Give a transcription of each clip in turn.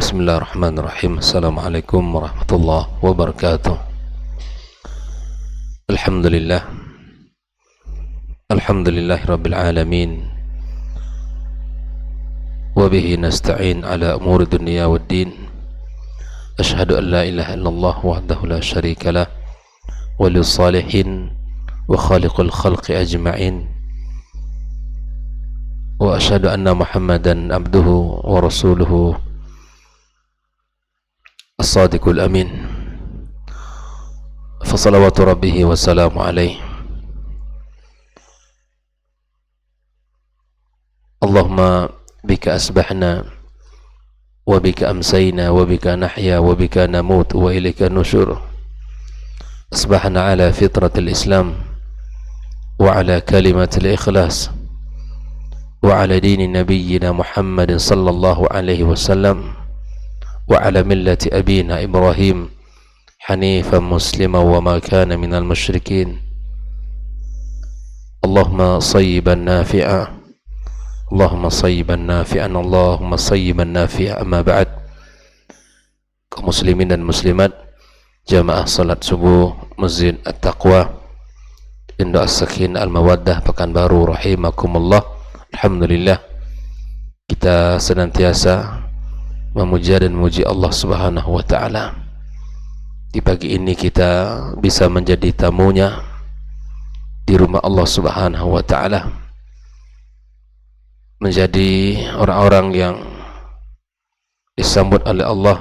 Bismillahirrahmanirrahim. Assalamualaikum warahmatullahi wabarakatuh. Alhamdulillah. Alhamdulillahi rabbil alamin. Wa bihi nasta'in ala umuri dunya waddin. Ashhadu an la ilaha illallah wahdahu la syarika lah waliyus salihin wa khaliqul khalqi ajma'in. Wa ashhadu anna Muhammadan abduhu wa rasuluhu as-sadiqul amin. Fa salawatu rabbihi wa salamu alaihi. Allahumma bika asbahna wa bika amsayna wa bika nahya wa bika namut wa ilaika nusyur. Asbahna ala fitratil Islam wa ala kalimatil ikhlas wa ala dini nabiyyina Muhammadin sallallahu alaihi wasallam wa ala millati abina Ibrahim hanifan muslima wa ma kana minal musyrikin. Allahumma sayyiban nafi'a, Allahumma sayyiban nafi'an, Allahumma sayyiban nafi'a. Amma ba'd. Kaum muslimin dan muslimat, jamaah salat subuh Masjid At-Taqwa Induk As-Sakin Al-Mawaddah Pekanbaru rahimakumullah. Alhamdulillah, kita senantiasa memuja dan memuji Allah Subhanahu wa ta'ala. Di pagi ini kita bisa menjadi tamunya di rumah Allah Subhanahu wa ta'ala, menjadi orang-orang yang disambut oleh Allah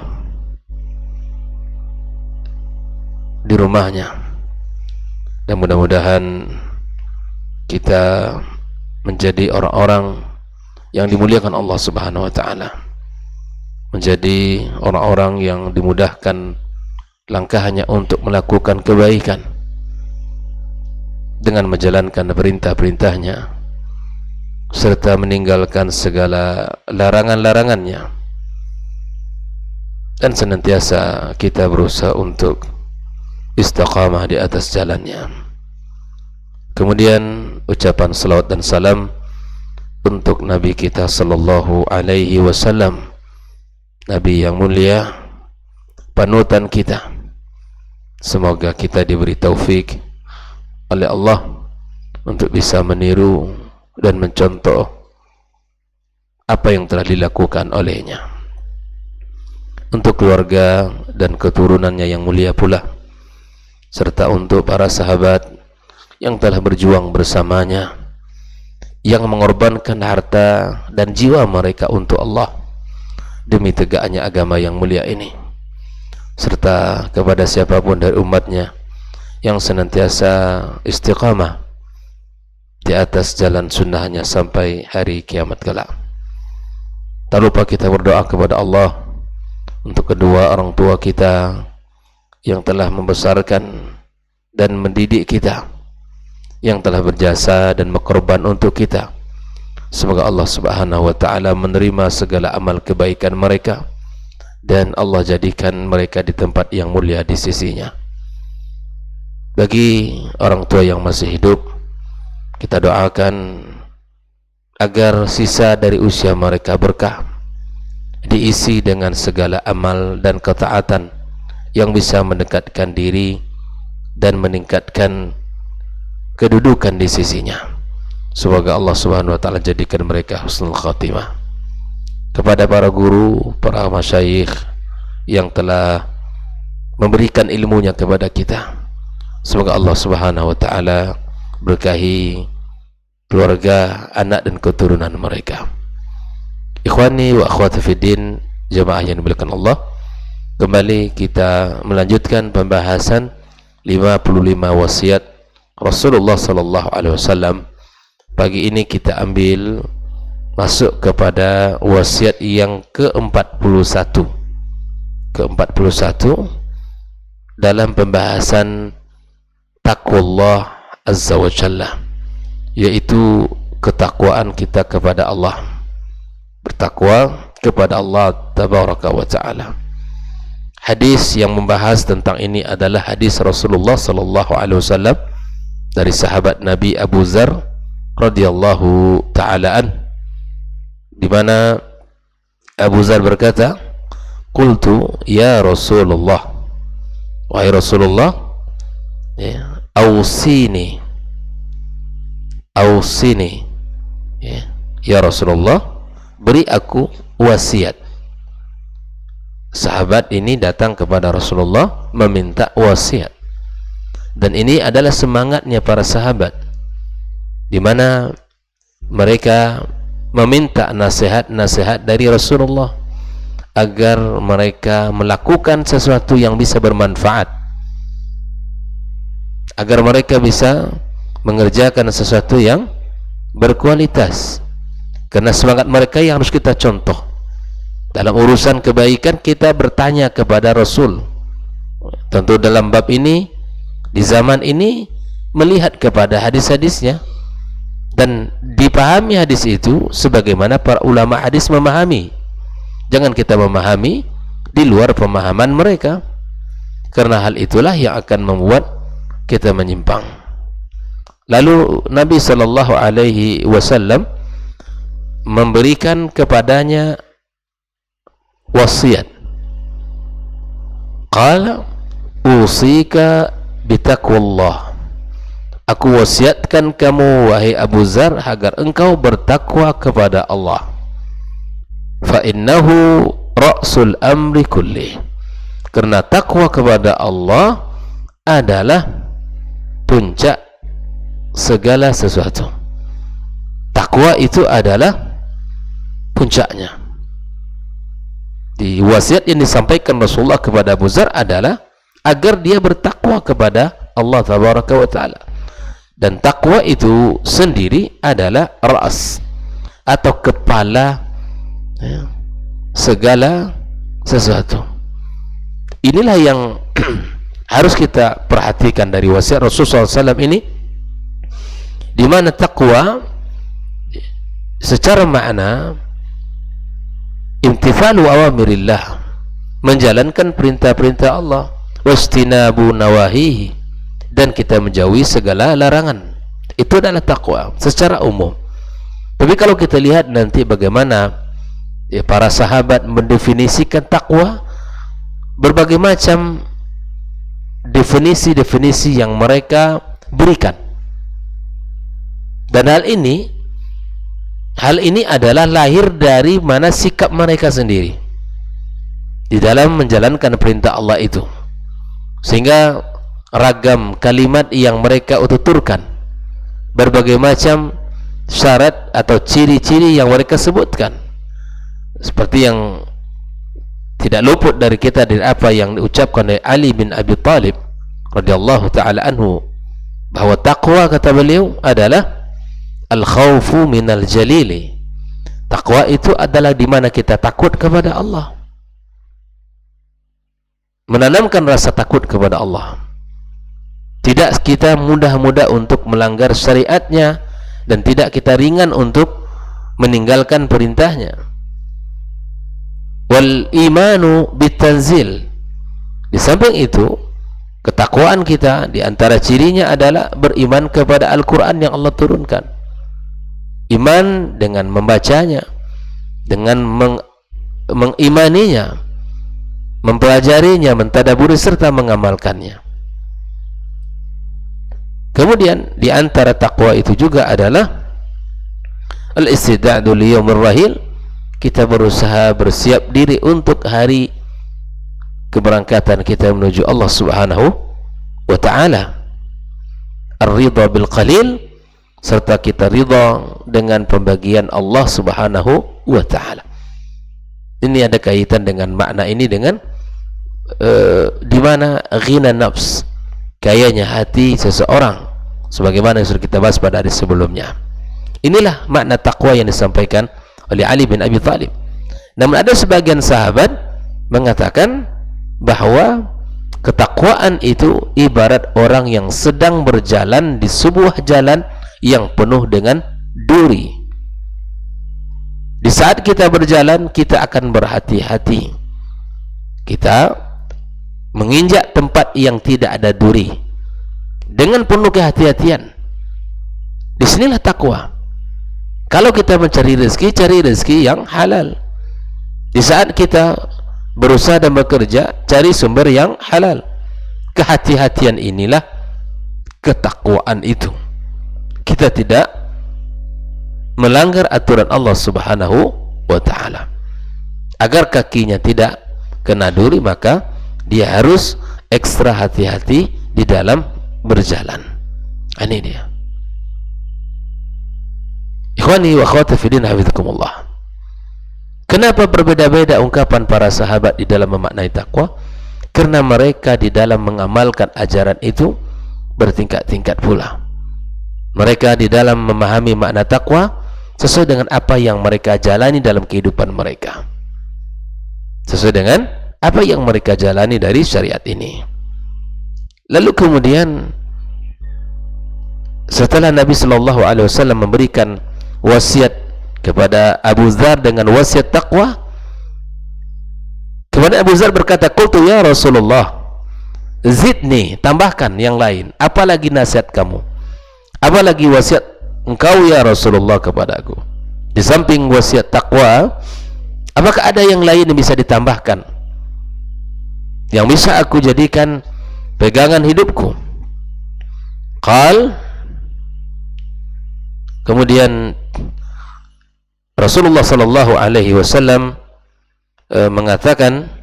di rumahnya. Dan mudah-mudahan kita menjadi orang-orang yang dimuliakan Allah Subhanahu wa ta'ala, menjadi orang-orang yang dimudahkan langkahnya untuk melakukan kebaikan dengan menjalankan perintah-perintahnya serta meninggalkan segala larangan-larangannya, dan senantiasa kita berusaha untuk istiqamah di atas jalannya. Kemudian ucapan salawat dan salam untuk Nabi kita sallallahu alaihi wasallam, Nabi yang mulia, panutan kita. Semoga kita diberi taufik oleh Allah untuk bisa meniru dan mencontoh apa yang telah dilakukan olehnya. Untuk keluarga dan keturunannya yang mulia pula, serta untuk para sahabat yang telah berjuang bersamanya, yang mengorbankan harta dan jiwa mereka untuk Allah demi tegaknya agama yang mulia ini, serta kepada siapapun dari umatnya yang senantiasa istiqamah di atas jalan sunnahnya sampai hari kiamat kelak. Tak lupa kita berdoa kepada Allah untuk kedua orang tua kita yang telah membesarkan dan mendidik kita, yang telah berjasa dan berkorban untuk kita. Semoga Allah Subhanahu wa ta'ala menerima segala amal kebaikan mereka dan Allah jadikan mereka di tempat yang mulia di sisinya. Bagi orang tua yang masih hidup, kita doakan agar sisa dari usia mereka berkah, diisi dengan segala amal dan ketaatan yang bisa mendekatkan diri dan meningkatkan kedudukan di sisinya. Semoga Allah Subhanahu wa ta'ala jadikan mereka husnul khatimah. Kepada para guru, para masyayikh yang telah memberikan ilmunya kepada kita, semoga Allah Subhanahu wa ta'ala berkahi keluarga, anak dan keturunan mereka. Ikhwani wa akhwati fiddin, jamaah yang dimuliakan Allah, kembali kita melanjutkan pembahasan 55 wasiat Rasulullah sallallahu alaihi wasallam. Pagi ini kita ambil masuk kepada wasiat yang ke-41 dalam pembahasan taqwallah azza wa jalla, yaitu ketakwaan kita kepada Allah, bertakwa kepada Allah tabaraka wa ta'ala. Hadis yang membahas tentang ini adalah hadis Rasulullah sallallahu alaihi wasallam dari sahabat Nabi Abu Dzar radhiyallahu ta'ala an, di mana Abu Dzar berkata, qultu ya Rasulullah, wahai Rasulullah, ya, ausini ya Rasulullah, beri aku wasiat. Sahabat ini datang kepada Rasulullah meminta wasiat, dan ini adalah semangatnya para sahabat, di mana mereka meminta nasihat-nasihat dari Rasulullah agar mereka melakukan sesuatu yang bisa bermanfaat, agar mereka bisa mengerjakan sesuatu yang berkualitas. Karena semangat mereka yang harus kita contoh. Dalam urusan kebaikan kita bertanya kepada Rasul. Tentu dalam bab ini, di zaman ini, melihat kepada hadis-hadisnya dan dipahami hadis itu sebagaimana para ulama hadis memahami. Jangan kita memahami di luar pemahaman mereka, karena hal itulah yang akan membuat kita menyimpang. Lalu Nabi sallallahu alaihi wasallam memberikan kepadanya wasiat. Qala usika bitaqwallah, aku wasiatkan kamu wahai Abu Dzar agar engkau bertakwa kepada Allah. Fa innahu ra'sul amri kulli, karena takwa kepada Allah adalah puncak segala sesuatu. Takwa itu adalah puncaknya. Di wasiat yang disampaikan Rasulullah kepada Abu Dzar adalah agar dia bertakwa kepada Allah tabaraka wa taala. Dan takwa itu sendiri adalah ras atau kepala, ya, segala sesuatu. Inilah yang harus kita perhatikan dari wasiat Rasulullah SAW ini, di mana takwa secara makna imtithalu awamirillah, menjalankan perintah-perintah Allah, wastinabu nawahihi, dan kita menjauhi segala larangan. Itu adalah takwa secara umum. Tapi kalau kita lihat nanti bagaimana ya, para sahabat mendefinisikan takwa, berbagai macam definisi-definisi yang mereka berikan. Dan hal ini adalah lahir dari mana sikap mereka sendiri di dalam menjalankan perintah Allah itu, sehingga ragam kalimat yang mereka tuturkan, berbagai macam syarat atau ciri-ciri yang mereka sebutkan, seperti yang tidak luput dari kita dari apa yang diucapkan oleh Ali bin Abi Thalib radhiyallahu ta'ala anhu, bahwa takwa, kata beliau, adalah al-khawfu minal jalili. Takwa itu adalah di mana kita takut kepada Allah, menanamkan rasa takut kepada Allah. Tidak kita mudah-mudah untuk melanggar syariatnya, dan tidak kita ringan untuk meninggalkan perintahnya. Wal imanu bitanzil, di samping itu ketakwaan kita di antara cirinya adalah beriman kepada Al-Quran yang Allah turunkan. Iman dengan membacanya, dengan mengimaninya, mempelajarinya, mentadaburi serta mengamalkannya. Kemudian di antara takwa itu juga adalah al-istida'du liyaumir rahil, kita berusaha bersiap diri untuk hari keberangkatan kita menuju Allah Subhanahu wa ta'ala. Ar-ridha bil qalil, serta kita ridha dengan pembagian Allah Subhanahu wa ta'ala. Ini ada kaitan dengan makna ini dengan di mana ghina nafs, kayanya hati seseorang, sebagaimana yang sudah kita bahas pada hari sebelumnya. Inilah makna takwa yang disampaikan oleh Ali bin Abi Thalib. Namun ada sebagian sahabat mengatakan bahwa ketakwaan itu ibarat orang yang sedang berjalan di sebuah jalan yang penuh dengan duri. Di saat kita berjalan, kita akan berhati-hati. Kita menginjak tempat yang tidak ada duri dengan penuh kehati-hatian. Disinilah takwa. Kalau kita mencari rezeki, cari rezeki yang halal. Di saat kita berusaha dan bekerja, cari sumber yang halal. Kehati-hatian inilah ketakwaan itu. Kita tidak melanggar aturan Allah Subhanahu wa ta'ala. Agar kakinya tidak kena duri, maka dia harus ekstra hati-hati di dalam berjalan. Ini dia. Ikhwani wa akhwati fiddin, hafizakumullah. Kenapa berbeda-beda ungkapan para sahabat di dalam memaknai takwa? Karena mereka di dalam mengamalkan ajaran itu bertingkat-tingkat pula. Mereka di dalam memahami makna takwa sesuai dengan apa yang mereka jalani dalam kehidupan mereka, sesuai dengan apa yang mereka jalani dari syariat ini. Lalu kemudian setelah Nabi Shallallahu Alaihi Wasallam memberikan wasiat kepada Abu Dzar dengan wasiat takwa, kemudian Abu Dzar berkata, "Qultu ya Rasulullah, zidni, tambahkan yang lain. Apalagi nasihat kamu? Apalagi wasiat engkau ya Rasulullah kepada aku? Di samping wasiat takwa, apakah ada yang lain yang bisa ditambahkan, yang bisa aku jadikan pegangan hidupku?" Kemudian Rasulullah Sallallahu Alaihi Wasallam mengatakan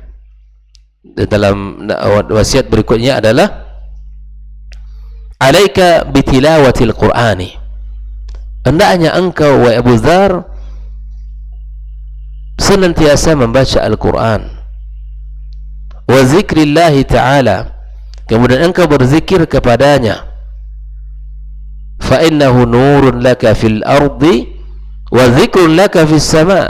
dalam wasiat berikutnya adalah, "Alaika bitilawatil Qur'ani." Hendaknya engkau wahai Abu Dzar senantiasa membaca Al-Quran, wa zikrillahi ta'ala, kemudian engkau berzikir kepadanya, fa innahu nurun laka fil ardi wa zikrun laka fis sama,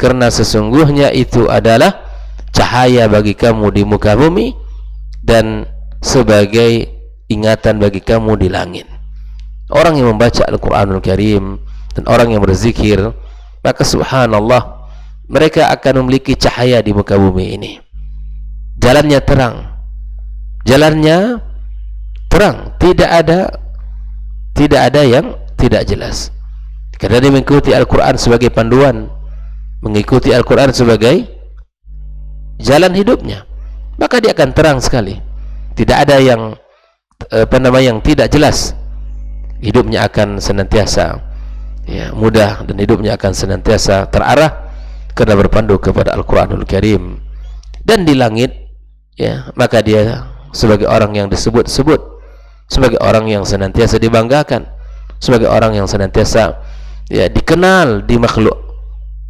karena sesungguhnya itu adalah cahaya bagi kamu di muka bumi dan sebagai ingatan bagi kamu di langit. Orang yang membaca Al-Quranul Karim dan orang yang berzikir, maka subhanallah, mereka akan memiliki cahaya di muka bumi ini. Jalannya terang, jalannya terang, tidak ada yang tidak jelas, karena dia mengikuti Al-Quran sebagai panduan, mengikuti Al-Quran sebagai jalan hidupnya, maka dia akan terang sekali. Tidak ada yang yang tidak jelas. Hidupnya akan senantiasa mudah, dan hidupnya akan senantiasa terarah karena berpandu kepada Al-Quranul Karim. Dan di langit, maka dia sebagai orang yang disebut-sebut, sebagai orang yang senantiasa dibanggakan, sebagai orang yang senantiasa dikenal di makhluk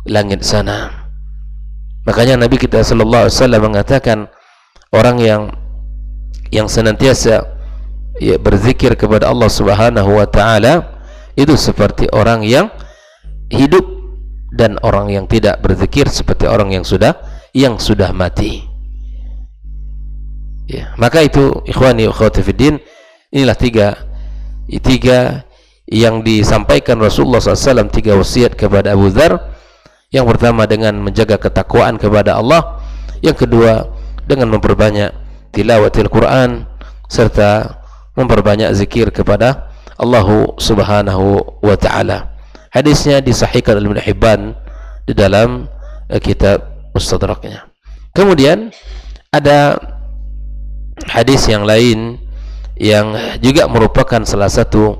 langit sana. Makanya Nabi kita Sallallahu Alaihi Wasallam mengatakan, orang yang senantiasa berzikir kepada Allah Subhanahu wa ta'ala itu seperti orang yang hidup, dan orang yang tidak berzikir seperti orang yang sudah mati. Maka itu ikhwani wa akhwati fiddin, inilah tiga yang disampaikan Rasulullah SAW, tiga wasiat kepada Abu Dzar. Yang pertama dengan menjaga ketakwaan kepada Allah, yang kedua dengan memperbanyak tilawatil Quran serta memperbanyak zikir kepada Allah Subhanahu wa ta'ala. Hadisnya disahihkan oleh Ibnu Hibban di dalam kitab Mustadraknya. Kemudian ada hadis yang lain yang juga merupakan salah satu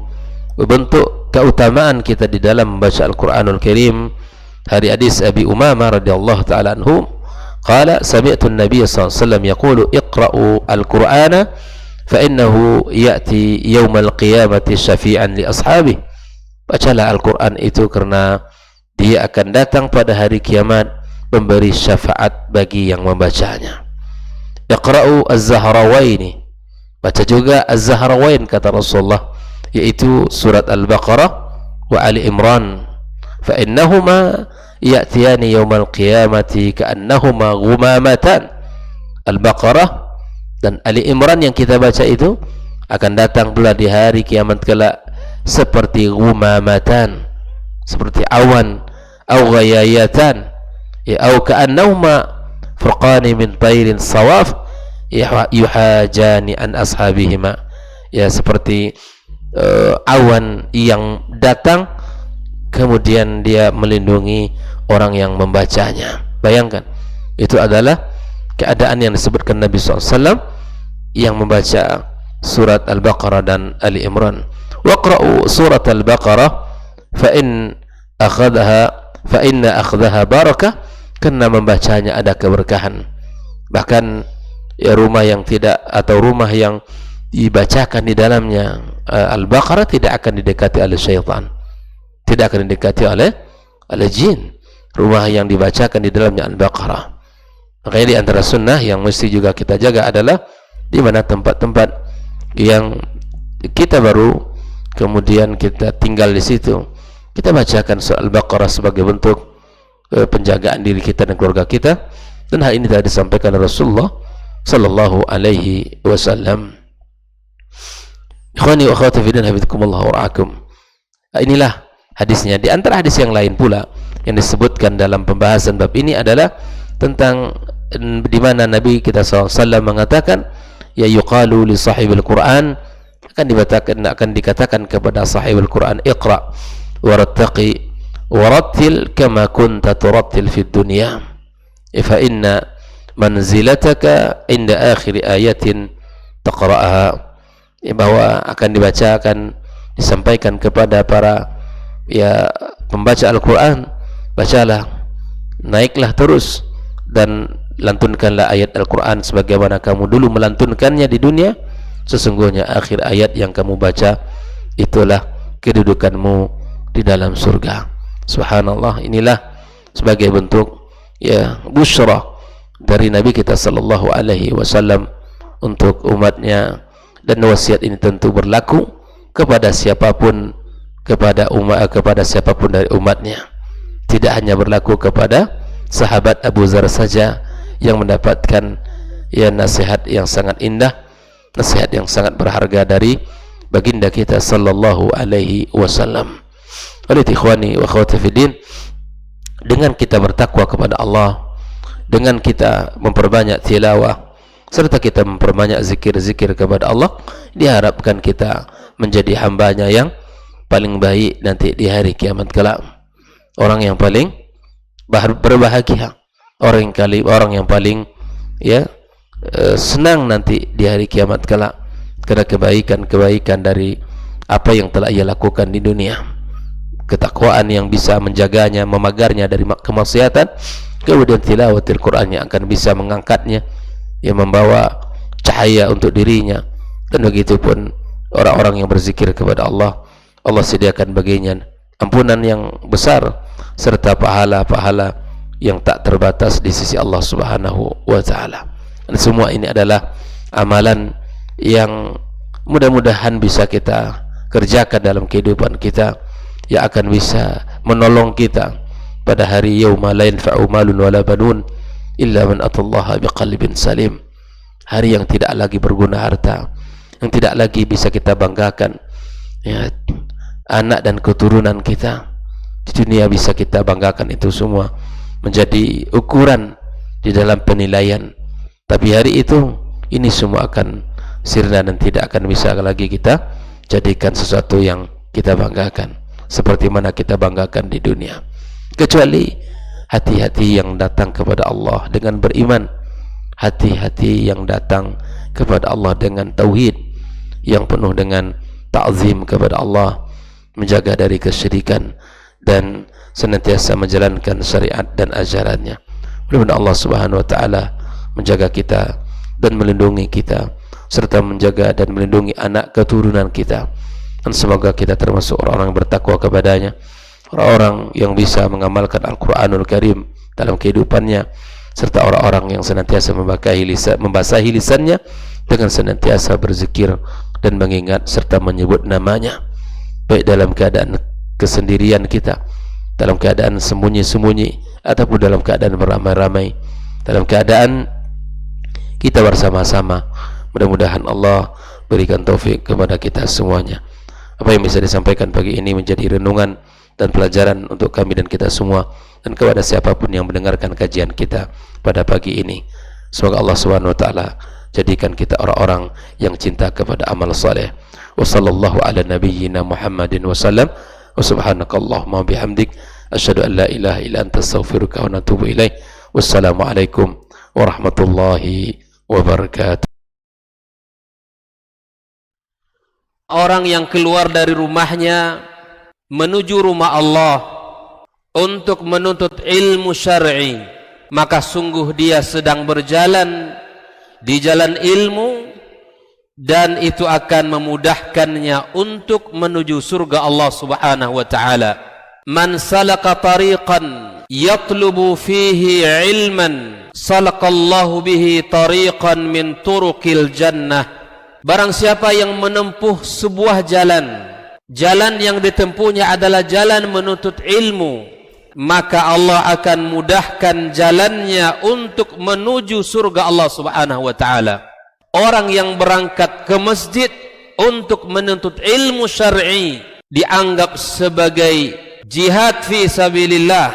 bentuk keutamaan kita di dalam membaca Al-Quranul Karim. Dari hadis Abi Umamah radhiyallahu ta'ala anhu, qala sami'tu an-nabiy sallallahu alaihi wasallam yaqulu iqra'u al-Qur'ana fa innahu ya'ti yaumal qiyamati syafi'an li ashabihi. Bacalah Al-Quran itu karena dia akan datang pada hari kiamat memberi syafaat bagi yang membacanya. Iqra'u az-Zahrawaini, baca juga az-Zahrawain kata Rasulullah, yaitu surat Al-Baqarah wa Ali Imran, fa innahuma ya'tiyani yaumal qiyamati ka'annahuma ghumamatan. Al-Baqarah dan Ali Imran yang kita baca itu akan datang pula di hari kiamat kelak seperti ghumamatan, seperti awan, au ghayayatan, au ka'annahuma furqani min tairin sawaf yuhajani an ashabihima, seperti awan yang datang, kemudian dia melindungi orang yang membacanya. Bayangkan, itu adalah keadaan yang disebutkan Nabi SAW yang membaca surat Al-Baqarah dan Ali Imran. Waqra'u surat Al-Baqarah fa inna akhdaha barakah, karena membacanya ada keberkahan. Bahkan ya, rumah yang tidak, atau rumah yang dibacakan di dalamnya Al-Baqarah tidak akan didekati oleh syaitan, tidak akan didekati oleh jin. Rumah yang dibacakan di dalamnya Al-Baqarah. Makanya di antara sunnah yang mesti juga kita jaga adalah di mana tempat-tempat yang kita baru kemudian kita tinggal di situ, kita bacakan surah Al-Baqarah sebagai bentuk penjagaan diri kita dan keluarga kita. Dan hal ini telah disampaikan Rasulullah sallallahu alaihi wasallam. Ikhwani wa akhwati fi din, hafizakumullah wa ra'akum. Inilah hadisnya. Di antara hadis yang lain pula yang disebutkan dalam pembahasan bab ini adalah tentang di mana Nabi kita SAW mengatakan, ya yuqalu li sahibil Quran, akan dikatakan kepada sahibul Quran, iqra warattaqi warattil kama kunta turattil fid dunya, fa inna manzilataka inda akhir ayatin taqra'aha. Bahwa akan dibacakan, disampaikan kepada para ya pembaca Al-Quran, bacalah, naiklah terus dan lantunkanlah ayat Al-Quran sebagaimana kamu dulu melantunkannya di dunia. Sesungguhnya akhir ayat yang kamu baca itulah kedudukanmu di dalam surga. Subhanallah, inilah sebagai bentuk ya busyra dari Nabi kita sallallahu alaihi wasallam untuk umatnya. Dan wasiat ini tentu berlaku kepada siapapun, kepada siapapun dari umatnya. Tidak hanya berlaku kepada sahabat Abu Dzar saja yang mendapatkan ya nasihat yang sangat indah, nasihat yang sangat berharga dari baginda kita sallallahu alaihi wasallam. Oleh ikhwani wa akhwati fiddin, dengan kita bertakwa kepada Allah, dengan kita memperbanyak tilawah, serta kita memperbanyak zikir-zikir kepada Allah, diharapkan kita menjadi hambanya yang paling baik nanti di hari kiamat kelak. Orang yang paling berbahagia, orang yang paling ya senang nanti di hari kiamat kelak, karena kebaikan dari apa yang telah ia lakukan di dunia, ketakwaan yang bisa menjaganya, memagarnya dari kemaksiatan, kemudian tilawatil Quran yang akan bisa mengangkatnya, yang membawa cahaya untuk dirinya. Dan begitu pun orang-orang yang berzikir kepada Allah, Allah sediakan baginya ampunan yang besar serta pahala-pahala yang tak terbatas di sisi Allah Subhanahu wa taala. Dan semua ini adalah amalan yang mudah-mudahan bisa kita kerjakan dalam kehidupan kita, yang akan bisa menolong kita pada hari yauma la yanfa'u malun wala banun illa man atallaha biqalbin salim. Hari yang tidak lagi berguna harta, yang tidak lagi bisa kita banggakan ya, anak dan keturunan kita di dunia bisa kita banggakan, itu semua menjadi ukuran di dalam penilaian. Tapi hari itu ini semua akan sirna dan tidak akan bisa lagi kita jadikan sesuatu yang kita banggakan seperti mana kita banggakan di dunia, kecuali hati-hati yang datang kepada Allah dengan beriman, hati-hati yang datang kepada Allah dengan tauhid, yang penuh dengan ta'zim kepada Allah, menjaga dari kesyirikan dan senantiasa menjalankan syariat dan ajarannya. Mudah-mudahan Allah Subhanahu wa taala menjaga kita dan melindungi kita, serta menjaga dan melindungi anak keturunan kita, dan semoga kita termasuk orang-orang yang bertakwa kepadanya, orang-orang yang bisa mengamalkan Al-Quranul Karim dalam kehidupannya, serta orang-orang yang senantiasa membasahi lisannya dengan senantiasa berzikir dan mengingat serta menyebut namanya, baik dalam keadaan kesendirian kita, dalam keadaan sembunyi-sembunyi, ataupun dalam keadaan beramai-ramai, dalam keadaan kita bersama-sama. Mudah-mudahan Allah berikan taufik kepada kita semuanya. Apa yang bisa disampaikan pagi ini menjadi renungan dan pelajaran untuk kami dan kita semua, dan kepada siapapun yang mendengarkan kajian kita pada pagi ini. Semoga Allah Subhanahu wa taala jadikan kita orang-orang yang cinta kepada amal saleh. wa sallallahu ala nabiyyina Muhammadin wa sallam. Wa subhanakallahumma bihamdik asyhadu an la ilaha illa anta astaghfiruka wa atubu ilaik. Wassalamualaikum warahmatullahi wabarakatuh. Orang yang keluar dari rumahnya menuju rumah Allah untuk menuntut ilmu syar'i, maka sungguh dia sedang berjalan di jalan ilmu, dan itu akan memudahkannya untuk menuju surga Allah Subhanahu wa taala. Man salaka tariqan yatlubu fihi ilman salakallahu bihi tariqan min turuqil jannah. Barang siapa yang menempuh sebuah jalan, jalan yang ditempuhnya adalah jalan menuntut ilmu, maka Allah akan mudahkan jalannya untuk menuju surga Allah Subhanahu wa taala. Orang yang berangkat ke masjid untuk menuntut ilmu syar'i dianggap sebagai jihad fi sabilillah.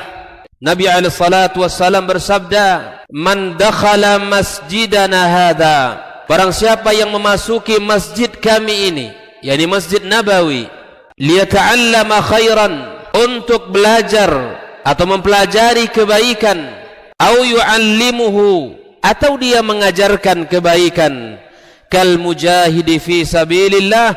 Nabi alaihi salatu wassalam bersabda, "Man dakhala masjidana hadza," barang siapa yang memasuki masjid kami ini, yakni Masjid Nabawi, liyata'allama khairan, untuk belajar atau mempelajari kebaikan, au yu'allimuhu, atau dia mengajarkan kebaikan, kal mujahidi fi sabilillah,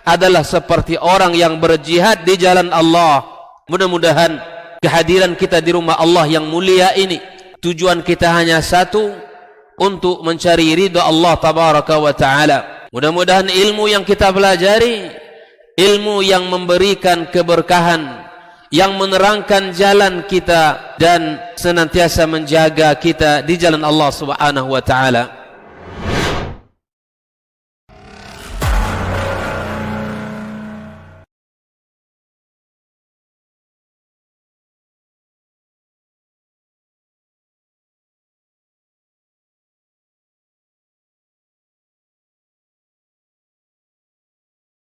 adalah seperti orang yang berjihad di jalan Allah. Mudah-mudahan kehadiran kita di rumah Allah yang mulia ini, tujuan kita hanya satu, untuk mencari ridha Allah tabaraka wa ta'ala. Mudah-mudahan ilmu yang kita pelajari, ilmu yang memberikan keberkahan, yang menerangkan jalan kita dan senantiasa menjaga kita di jalan Allah Subhanahu wa ta'ala.